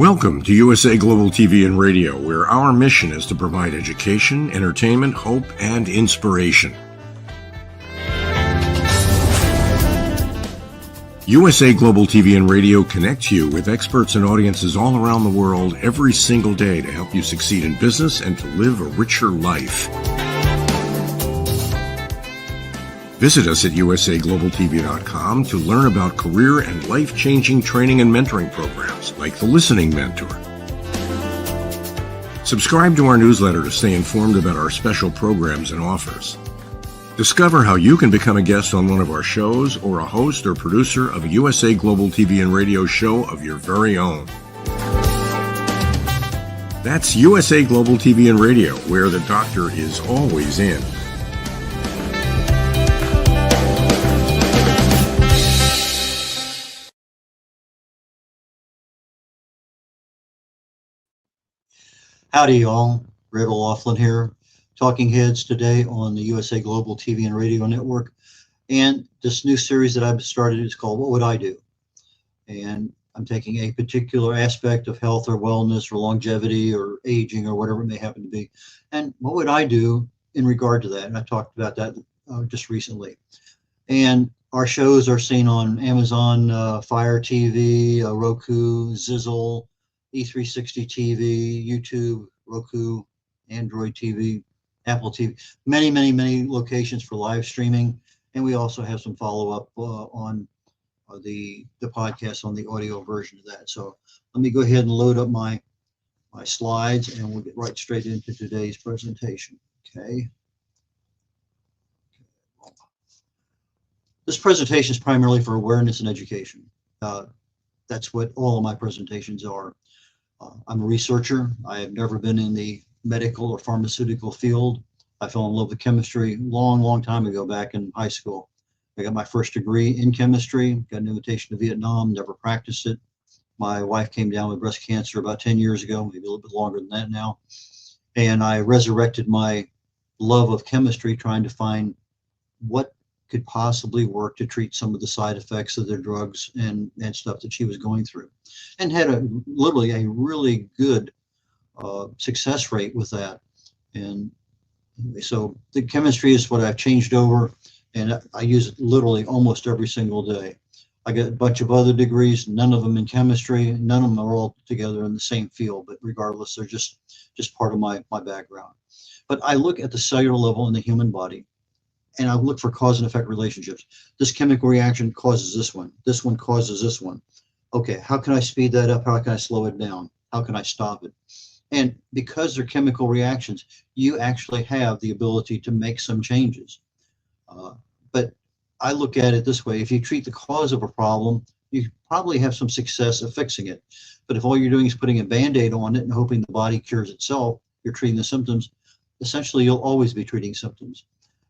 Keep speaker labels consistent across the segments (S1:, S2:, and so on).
S1: Welcome to USA Global TV and Radio, where our mission is to provide education, entertainment, hope, and inspiration. USA Global TV and Radio connects you with experts and audiences all around the world every single day to help you succeed in business and to live a richer life. Visit us at usaglobaltv.com to learn about career and life-changing training and mentoring programs like the Listening Mentor. Subscribe to our newsletter to stay informed about our special programs and offers. Discover how you can become a guest on one of our shows or a host or producer of a USA Global TV and Radio show of your very own. That's USA Global TV and Radio, where the doctor is always in.
S2: Howdy, y'all. Red.olaughlin here. Talking Heads today on the USA Global TV and Radio Network. And this new series that I've started is called What Would I Do? And I'm taking a particular aspect of health or wellness or longevity or aging or whatever it may happen to be. And what would I do in regard to that? And I talked about that just recently. And our shows are seen on Amazon, Fire TV, Roku, Zizzle, E360 TV, YouTube, Roku, Android TV, Apple TV, many locations for live streaming. And we also have some follow-up on the podcast on the audio version of that. So let me go ahead and load up my slides and we'll get right straight into today's presentation. Okay. This presentation is primarily for awareness and education. That's what all of my presentations are. I'm a researcher. I have never been in the medical or pharmaceutical field. I fell in love with chemistry long time ago, back in high school. I got my first degree in chemistry, got an invitation to Vietnam, never practiced it. My wife came down with breast cancer about 10 years ago, maybe a little bit longer than that now. And I resurrected my love of chemistry, trying to find what could possibly work to treat some of the side effects of their drugs and stuff that she was going through, and had literally a really good success rate with that. And so the chemistry is what I've changed over, and I use it literally almost every single day. I got a bunch of other degrees, none of them in chemistry, none of them are all together in the same field, but regardless, they're just part of my background. But I look at the cellular level in the human body, and I look for cause and effect relationships. This chemical reaction causes this one causes this one. Okay, how can I speed that up? How can I slow it down? How can I stop it? And because they're chemical reactions, you actually have the ability to make some changes. But I look at it this way: if you treat the cause of a problem, you probably have some success of fixing it. But if all you're doing is putting a Band-Aid on it and hoping the body cures itself, you're treating the symptoms. Essentially, you'll always be treating symptoms.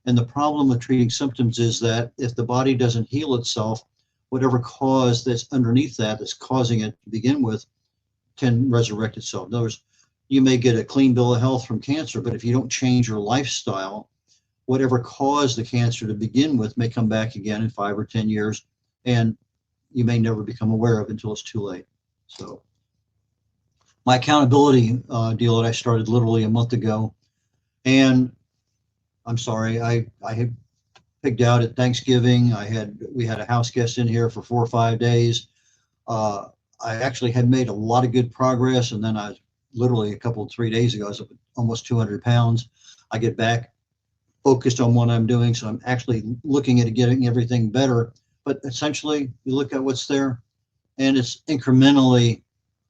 S2: And the problem with treating symptoms is that if the body doesn't heal itself, whatever cause that's underneath that's causing it to begin with can resurrect itself. In other words, you may get a clean bill of health from cancer, but if you don't change your lifestyle, whatever caused the cancer to begin with may come back again in 5 or 10 years, and you may never become aware of it until it's too late. So my accountability deal that I started literally a month ago, and I'm sorry, I had picked out at Thanksgiving. We had a house guest in here for 4 or 5 days. I actually had made a lot of good progress, and then I literally 3 days ago, I was up at almost 200 pounds. I get back focused on what I'm doing, so I'm actually looking at getting everything better. But essentially, you look at what's there, and it's incrementally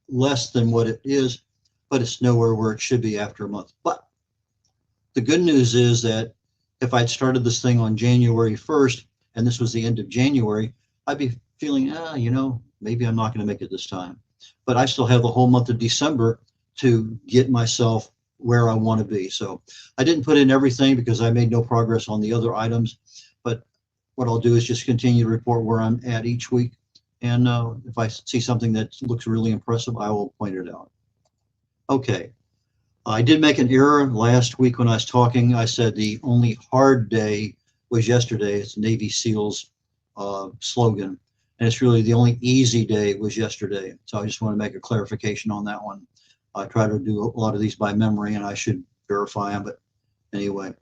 S2: less than what it is, but it's nowhere where it should be after a month. But the good news is that if I'd started this thing on January 1st, and this was the end of January, I'd be feeling, maybe I'm not going to make it this time. But I still have the whole month of December to get myself where I want to be. So I didn't put in everything because I made no progress on the other items. But what I'll do is just continue to report where I'm at each week. And if I see something that looks really impressive, I will point it out. Okay. I did make an error last week when I was talking. I said the only hard day was yesterday. It's Navy SEALs slogan. And it's really the only easy day was yesterday. So I just want to make a clarification on that one. I try to do a lot of these by memory, and I should verify them. But anyway,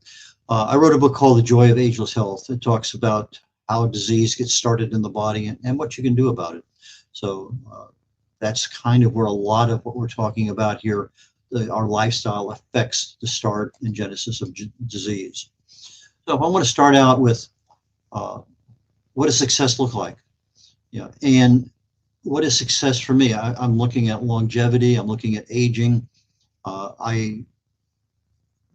S2: I wrote a book called The Joy of Ageless Health. It talks about how disease gets started in the body and what you can do about it. So that's kind of where a lot of what we're talking about here, our lifestyle affects the start and genesis of disease. So I want to start out with what does success look like? Yeah, and what is success for me? I'm looking at longevity. I'm looking at aging. I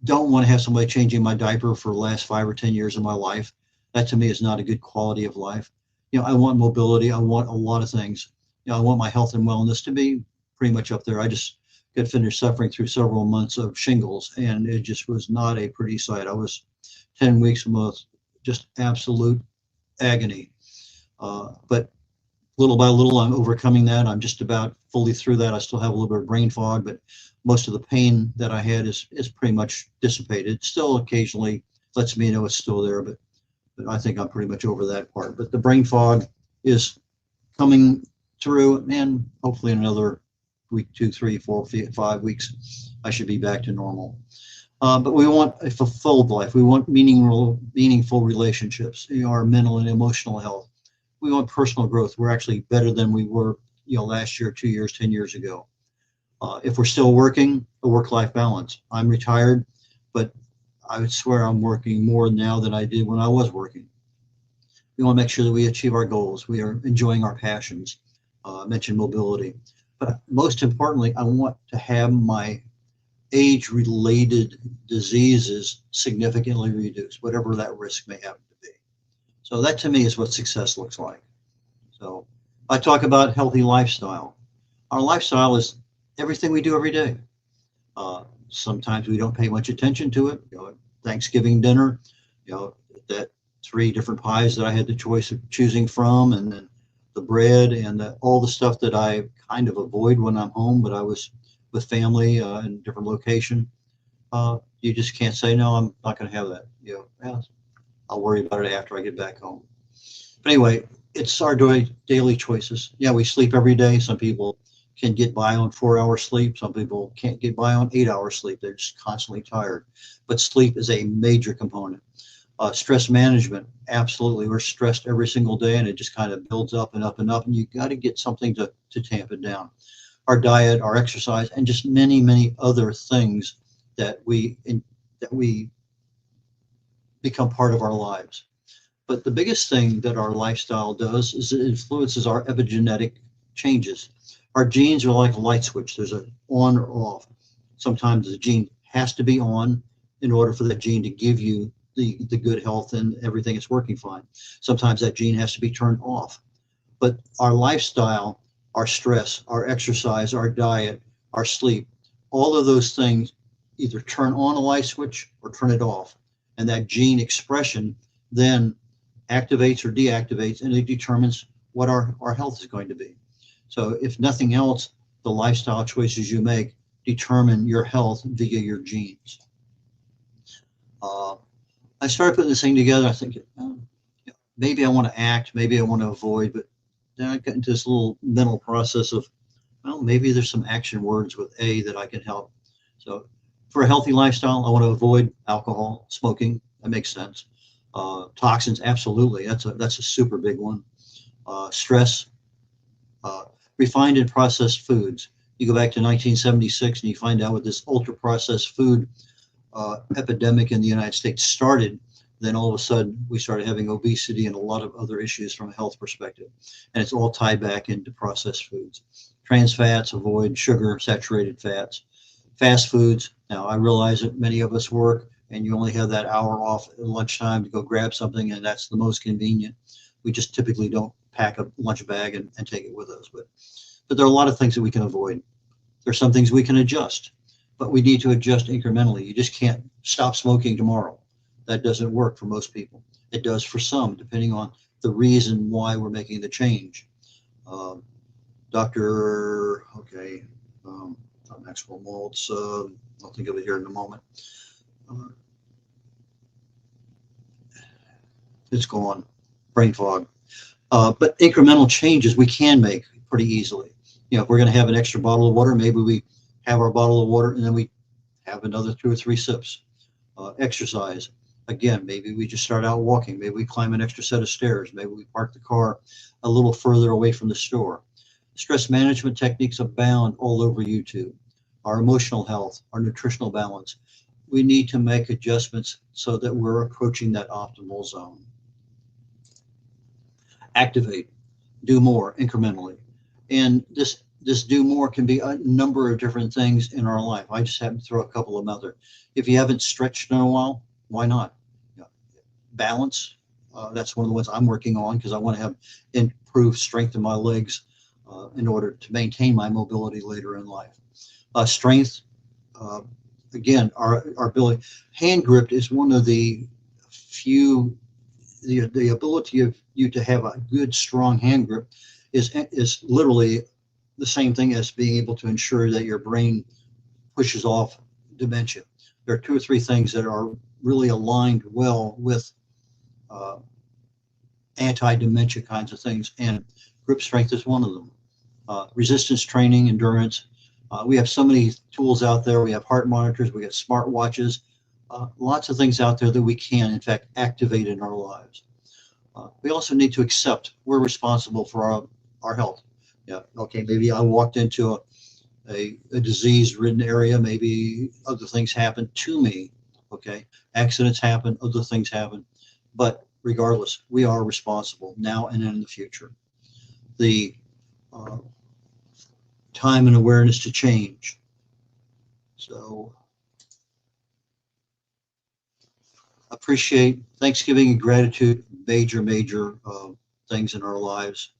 S2: don't want to have somebody changing my diaper for the last 5 or 10 years of my life. That to me is not a good quality of life. I want mobility. I want a lot of things. I want my health and wellness to be pretty much up there. I just got finished suffering through several months of shingles, and it just was not a pretty sight. I was 10 weeks of just absolute agony. But little by little, I'm overcoming that. I'm just about fully through that. I still have a little bit of brain fog, but most of the pain that I had is pretty much dissipated. Still occasionally lets me know it's still there, but I think I'm pretty much over that part. But the brain fog is coming through, and hopefully in another week, 2, 3, 4, 5 weeks, I should be back to normal. But we want a fulfilled life. We want meaningful relationships, our mental and emotional health. We want personal growth. We're actually better than we were, last year, 2 years, 10 years ago. If we're still working, a work-life balance. I'm retired, but I would swear I'm working more now than I did when I was working. We want to make sure that we achieve our goals. We are enjoying our passions. I mentioned mobility. But most importantly, I want to have my age-related diseases significantly reduced, whatever that risk may happen to be. So that to me is what success looks like. So I talk about healthy lifestyle. Our lifestyle is everything we do every day. Sometimes we don't pay much attention to it. Thanksgiving dinner, that 3 different pies that I had the choice of choosing from, and then the bread and all the stuff that I kind of avoid when I'm home, but I was with family in a different location. You just can't say, no, I'm not going to have that. I'll worry about it after I get back home. But anyway, it's our daily choices. Yeah, we sleep every day. Some people can get by on 4-hour sleep. Some people can't get by on 8-hour sleep. They're just constantly tired. But sleep is a major component. Stress management, absolutely. We're stressed every single day, and it just kind of builds up and up and up, and you got to get something to tamp it down. Our diet, our exercise, and just many, many other things that we become part of our lives. But the biggest thing that our lifestyle does is it influences our epigenetic changes. Our genes are like a light switch. There's an on or off. Sometimes the gene has to be on in order for that gene to give you the good health and everything is working fine. Sometimes that gene has to be turned off. But our lifestyle, our stress, our exercise, our diet, our sleep, all of those things either turn on a light switch or turn it off. And that gene expression then activates or deactivates, and it determines what our health is going to be. So if nothing else, the lifestyle choices you make determine your health via your genes. I started putting this thing together. I think maybe I want to act, maybe I want to avoid, but then I got into this little mental process of, well, maybe there's some action words with A that I can help. So for a healthy lifestyle, I want to avoid alcohol, smoking. That makes sense. Toxins, absolutely. That's a super big one. Stress, refined and processed foods. You go back to 1976 and you find out what this ultra processed food epidemic in the United States started. Then all of a sudden we started having obesity and a lot of other issues from a health perspective. And it's all tied back into processed foods. Trans fats, avoid sugar, saturated fats. Fast foods. Now I realize that many of us work and you only have that hour off at lunchtime to go grab something, and that's the most convenient. We just typically don't pack a lunch bag and take it with us. But there are a lot of things that we can avoid. There's some things we can adjust, but we need to adjust incrementally. You just can't stop smoking tomorrow. That doesn't work for most people. It does for some, depending on the reason why we're making the change. Maxwell Maltz, I'll think of it here in a moment. It's gone. Brain fog. But incremental changes we can make pretty easily. If we're going to have an extra bottle of water, maybe we have our bottle of water and then we have another 2 or 3 sips. Exercise. Again, maybe we just start out walking. Maybe we climb an extra set of stairs. Maybe we park the car a little further away from the store. Stress management techniques abound all over YouTube. Our emotional health, our nutritional balance. We need to make adjustments so that we're approaching that optimal zone. Activate, do more incrementally. And this do more can be a number of different things in our life. I just happen to throw a couple of them out there. If you haven't stretched in a while, why not? Balance, that's one of the ones I'm working on because I want to have improved strength in my legs in order to maintain my mobility later in life. Strength, again, our ability. Hand grip is one of the few, the ability of you to have a good, strong hand grip is literally the same thing as being able to ensure that your brain pushes off dementia. There are 2 or 3 things that are really aligned well with anti-dementia kinds of things, and grip strength is one of them. Resistance training, endurance. We have so many tools out there. We have heart monitors, we have smart watches, lots of things out there that we can, in fact, activate in our lives. We also need to accept we're responsible for our health. Yeah, okay, maybe I walked into a disease-ridden area. Maybe other things happen to me. Okay, accidents happen, other things happen, but regardless, we are responsible now and in the future. The time and awareness to change. So appreciate Thanksgiving and gratitude, major things in our lives.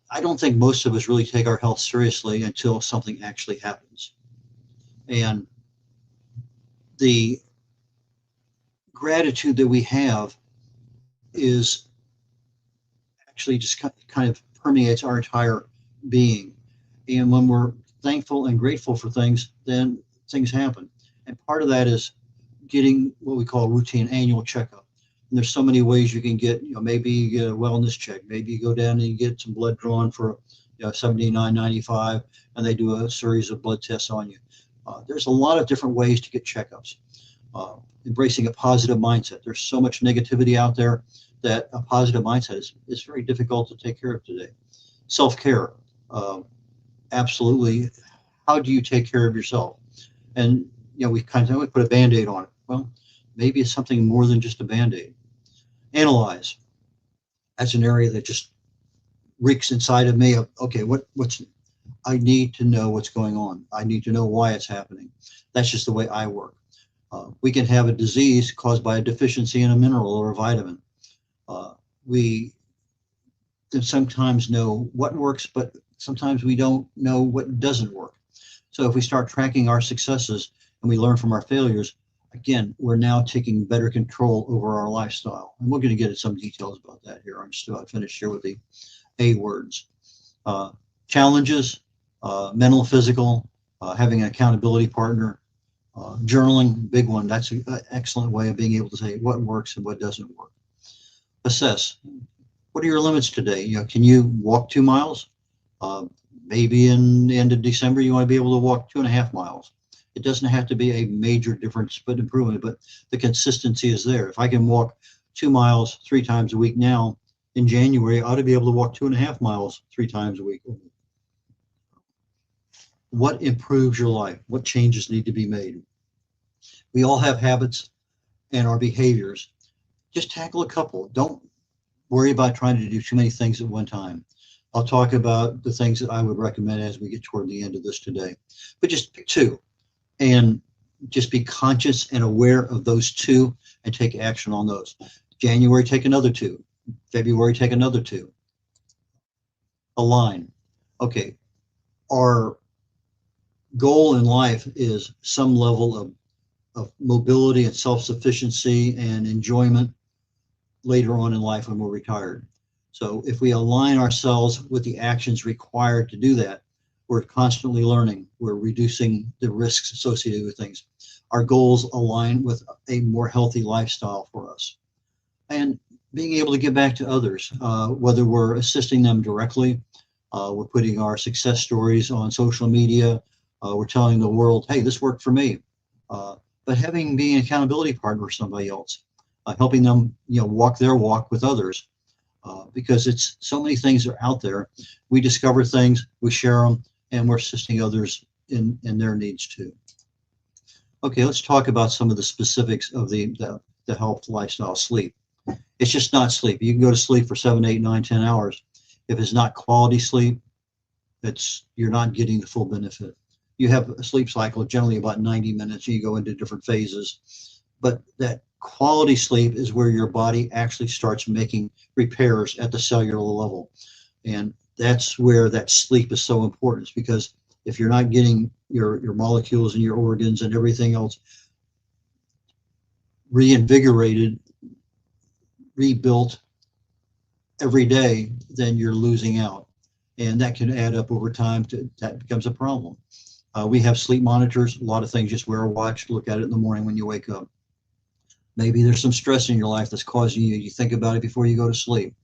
S2: I don't think most of us really take our health seriously until something actually happens. And the gratitude that we have is actually just kind of permeates our entire being. And when we're thankful and grateful for things, then things happen. And part of that is getting what we call a routine annual checkup. And there's so many ways you can get, maybe you get a wellness check. Maybe you go down and you get some blood drawn for $79.95, and they do a series of blood tests on you. There's a lot of different ways to get checkups. Embracing a positive mindset. There's so much negativity out there that a positive mindset is very difficult to take care of today. Self-care, absolutely. How do you take care of yourself? And we kind of put a Band-Aid on it. Well, maybe it's something more than just a Band-Aid. Analyze. That's an area that just reeks inside of me of, okay, what's I need to know what's going on. I need to know why it's happening. That's just the way I work. We can have a disease caused by a deficiency in a mineral or a vitamin. We can sometimes know what works, but sometimes we don't know what doesn't work. So if we start tracking our successes and we learn from our failures, again, we're now taking better control over our lifestyle. And we're going to get into some details about that here. I'm just about finished here with the A words. Challenges, mental, physical, having an accountability partner, journaling, big one. That's an excellent way of being able to say what works and what doesn't work. Assess. What are your limits today? Can you walk 2 miles? Maybe in the end of December, you want to be able to walk 2.5 miles. It doesn't have to be a major difference, but improvement, but the consistency is there. If I can walk 2 miles 3 times a week now, in January, I ought to be able to walk 2.5 miles 3 times a week. What improves your life? What changes need to be made? We all have habits and our behaviors. Just tackle a couple. Don't worry about trying to do too many things at one time. I'll talk about the things that I would recommend as we get toward the end of this today. But just pick 2 and just be conscious and aware of those 2 and take action on those. January, take another 2. February, take another 2. Align. Okay, our goal in life is some level of mobility and self-sufficiency and enjoyment later on in life when we're retired. So if we align ourselves with the actions required to do that, we're constantly learning. We're reducing the risks associated with things. Our goals align with a more healthy lifestyle for us. And being able to give back to others, whether we're assisting them directly, we're putting our success stories on social media, we're telling the world, hey, this worked for me. But being an accountability partner for somebody else, helping them, walk their walk with others, because it's so many things are out there. We discover things, we share them, and we're assisting others in their needs too. Okay, let's talk about some of the specifics of the health lifestyle sleep. It's just not sleep. You can go to sleep for 7, 8, 9, 10 hours. If it's not quality sleep, you're not getting the full benefit. You have a sleep cycle generally about 90 minutes, and you go into different phases. But that quality sleep is where your body actually starts making repairs at the cellular level. And that's where that sleep is so important, because if you're not getting your molecules and your organs and everything else reinvigorated, rebuilt every day, then you're losing out. And that can add up over time. That becomes a problem. We have sleep monitors. A lot of things, just wear a watch, look at it in the morning when you wake up. Maybe there's some stress in your life that's causing you think about it before you go to sleep.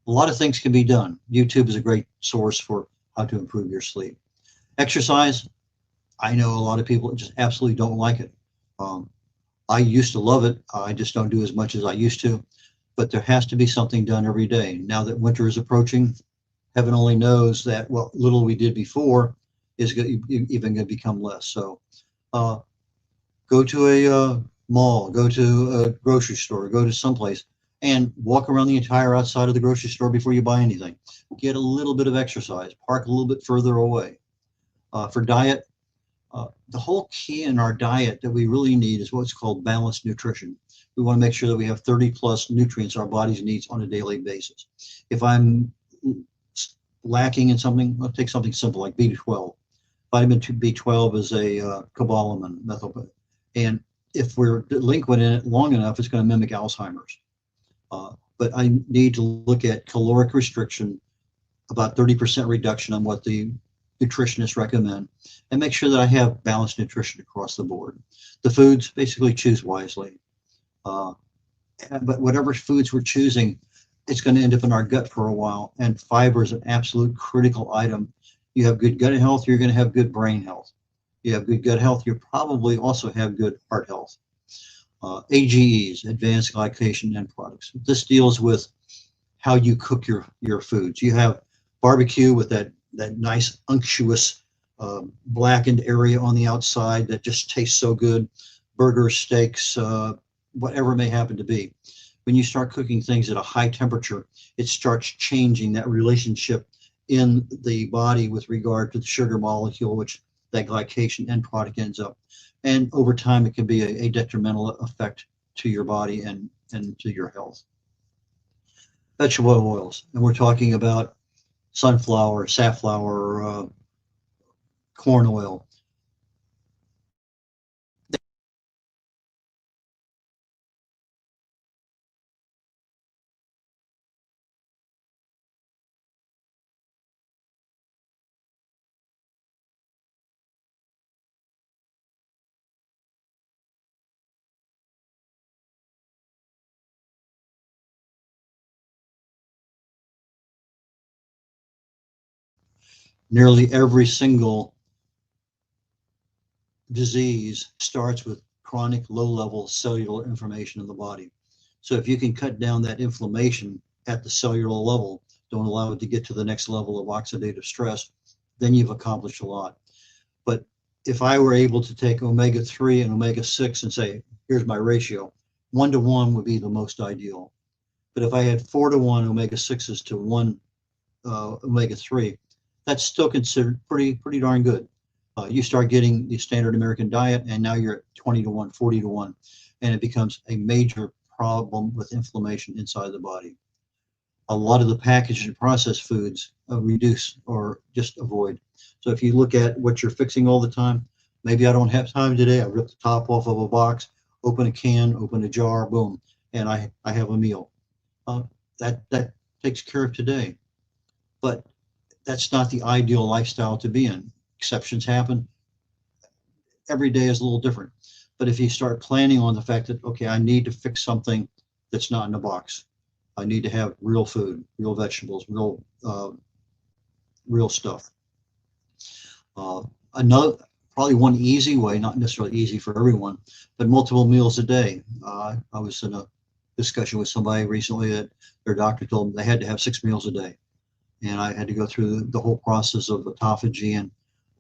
S2: A lot of things can be done. YouTube is a great source for how to improve your sleep. Exercise, I know a lot of people just absolutely don't like it. I used to love it. I just don't do as much as I used to. But there has to be something done every day. Now that winter is approaching, heaven only knows that what little we did before is even going to become less. So go to a mall, go to a grocery store, go to someplace and walk around the entire outside of the grocery store before you buy anything. Get a little bit of exercise, park a little bit further away. For diet, the whole key in our diet that we really need is what's called balanced nutrition. We want to make sure that we have 30 plus nutrients our bodies needs on a daily basis. If I'm lacking in something, I'll take something simple like B12. Vitamin B12 is a cobalamin methyl, and if we're delinquent in it long enough, it's going to mimic Alzheimer's. But I need to look at caloric restriction, about 30% reduction on what the nutritionists recommend, and make sure that I have balanced nutrition across the board. The foods, basically choose wisely. But whatever foods we're choosing, it's going to end up in our gut for a while, and fiber is an absolute critical item. You have good gut health, you're going to have good brain health. You have good gut health, you probably also have good heart health. AGEs, advanced glycation end products. This deals with how you cook your foods. You have barbecue with that nice unctuous blackened area on the outside that just tastes so good. Burgers, steaks, whatever it may happen to be. When you start cooking things at a high temperature, it starts changing that relationship in the body with regard to the sugar molecule, which that glycation end product ends up. And over time, it can be a detrimental effect to your body and to your health. Vegetable oils, and we're talking about sunflower, safflower, corn oil. Nearly every single disease starts with chronic low-level cellular inflammation in the body. So if you can cut down that inflammation at the cellular level, don't allow it to get to the next level of oxidative stress, then you've accomplished a lot. But if I were able to take omega-3 and omega-6 and say, here's my ratio, 1-to-1 would be the most ideal. But if I had 4-to-1 omega-6s to 1 omega-3, that's still considered pretty darn good. You start getting the standard American diet, and now you're at 20-to-1, 40-to-1, and it becomes a major problem with inflammation inside the body. A lot of the packaged and processed foods reduce or just avoid. So if you look at what you're fixing all the time, maybe I don't have time today, I rip the top off of a box, open a can, open a jar, boom, and I have a meal. That takes care of today. But that's not the ideal lifestyle to be in. Exceptions happen. Every day is a little different. But if you start planning on the fact that, okay, I need to fix something that's not in a box, I need to have real food, real vegetables, real stuff. Another, probably one easy way, not necessarily easy for everyone, but multiple meals a day. I was in a discussion with somebody recently that their doctor told them they had to have 6 meals a day. And I had to go through the whole process of autophagy and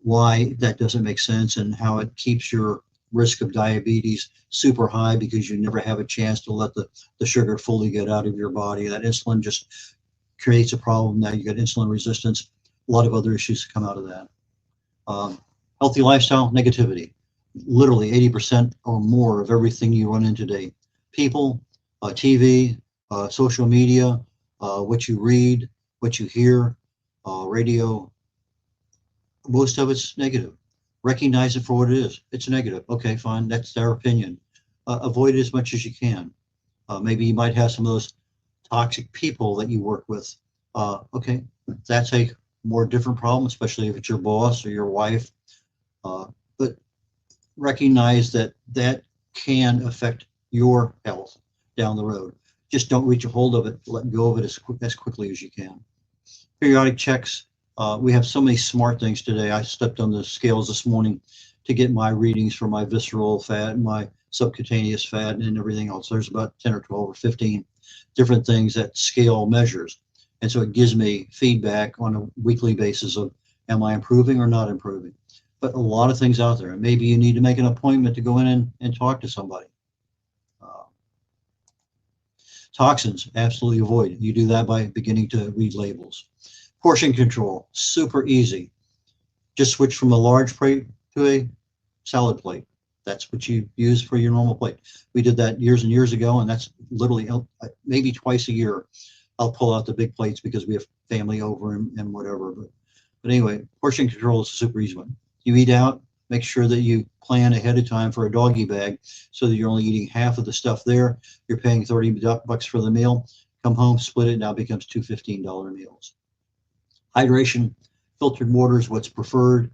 S2: why that doesn't make sense and how it keeps your risk of diabetes super high because you never have a chance to let the sugar fully get out of your body. That insulin just creates a problem. Now you get insulin resistance, a lot of other issues come out of that. Healthy lifestyle, negativity. Literally 80% or more of everything you run into today. People, TV, social media, what you read, what you hear, radio, most of it's negative. Recognize it for what it is. It's negative. Okay, fine. That's their opinion. Avoid it as much as you can. Maybe you might have some of those toxic people that you work with. Okay, that's a more different problem, especially if it's your boss or your wife. But recognize that that can affect your health down the road. Just don't reach a hold of it. Let go of it as quickly as you can. Periodic checks. We have so many smart things today. I stepped on the scales this morning to get my readings for my visceral fat, my subcutaneous fat, and everything else. There's about 10 or 12 or 15 different things that scale measures. And so it gives me feedback on a weekly basis of, am I improving or not improving? But a lot of things out there. And maybe you need to make an appointment to go in and talk to somebody. Toxins, absolutely avoid. You do that by beginning to read labels. Portion control, super easy. Just switch from a large plate to a salad plate. That's what you use for your normal plate. We did that years and years ago, and that's literally maybe twice a year. I'll pull out the big plates because we have family over and whatever. But anyway, portion control is a super easy one. You eat out, make sure that you plan ahead of time for a doggy bag so that you're only eating half of the stuff there. You're paying $30 for the meal. Come home, split it, now it becomes two $15 meals. Hydration, filtered water is what's preferred.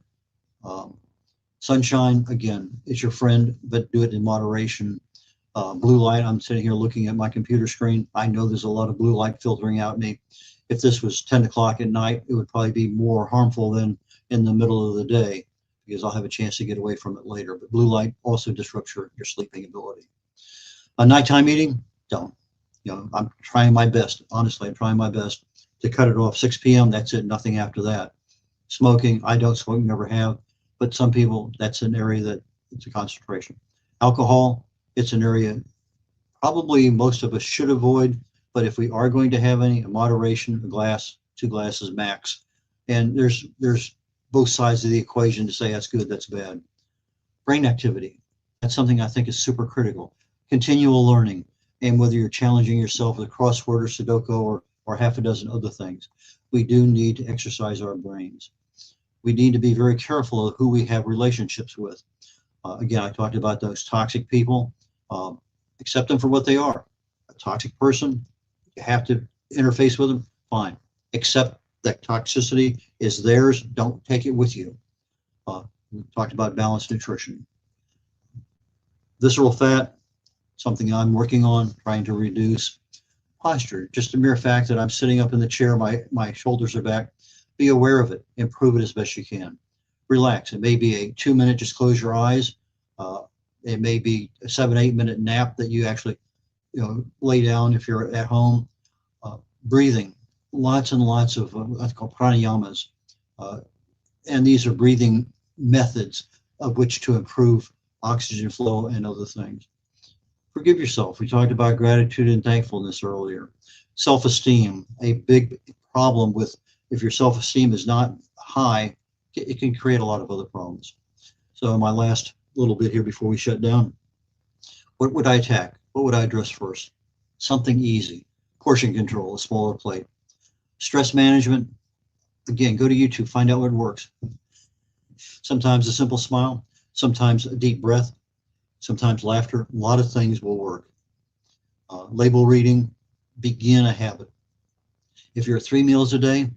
S2: Sunshine, again, is your friend, but do it in moderation. Blue light, I'm sitting here looking at my computer screen. I know there's a lot of blue light filtering out me. If this was 10 o'clock at night, it would probably be more harmful than in the middle of the day because I'll have a chance to get away from it later. But blue light also disrupts your sleeping ability. A nighttime eating, don't. I'm trying my best. Honestly, I'm trying my best to cut it off 6 p.m. That's it, nothing after that. Smoking, I don't smoke, never have. But some people, that's an area that it's a concentration. Alcohol, it's an area probably most of us should avoid, but if we are going to have any, a moderation, a glass, 2 glasses max. And there's both sides of the equation to say that's good, that's bad. Brain activity, that's something I think is super critical. Continual learning, and whether you're challenging yourself with a crossword or Sudoku or half a dozen other things, we do need to exercise our brains. We need to be very careful of who we have relationships with. Again, I talked about those toxic people. Accept them for what they are. A toxic person, you have to interface with them, fine. Accept that toxicity is theirs. Don't take it with you. We talked about balanced nutrition. Visceral fat, something I'm working on, trying to reduce. Posture, just the mere fact that I'm sitting up in the chair, my shoulders are back. Be aware of it, improve it as best you can. Relax. It may be a 2-minute, just close your eyes. It may be a 7-8 minute nap that you actually lay down if you're at home. Breathing, lots and lots of what's called pranayamas. And these are breathing methods of which to improve oxygen flow and other things. Forgive yourself. We talked about gratitude and thankfulness earlier. Self-esteem, a big problem with if your self-esteem is not high, it can create a lot of other problems. So in my last little bit here before we shut down, what would I attack? What would I address first? Something easy. Portion control, a smaller plate. Stress management, again, go to YouTube, find out what works. Sometimes a simple smile, sometimes a deep breath, sometimes laughter. A lot of things will work. Label reading, begin a habit. If you're at 3 meals a day,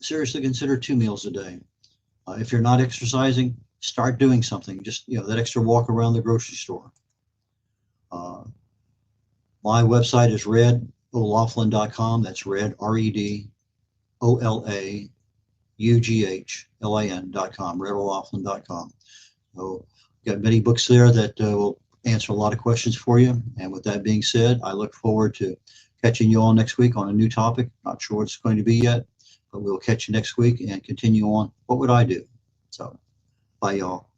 S2: seriously consider 2 meals a day. If you're not exercising, start doing something. Just that extra walk around the grocery store. My website is red. red.olaughlin.com. That's red, REDOLAUGHLIN.com, red.olaughlin.com. So we've got many books there that will answer a lot of questions for you. And with that being said, I look forward to catching you all next week on a new topic. Not sure what it's going to be yet, but we'll catch you next week and continue on. What would I do? So bye, y'all.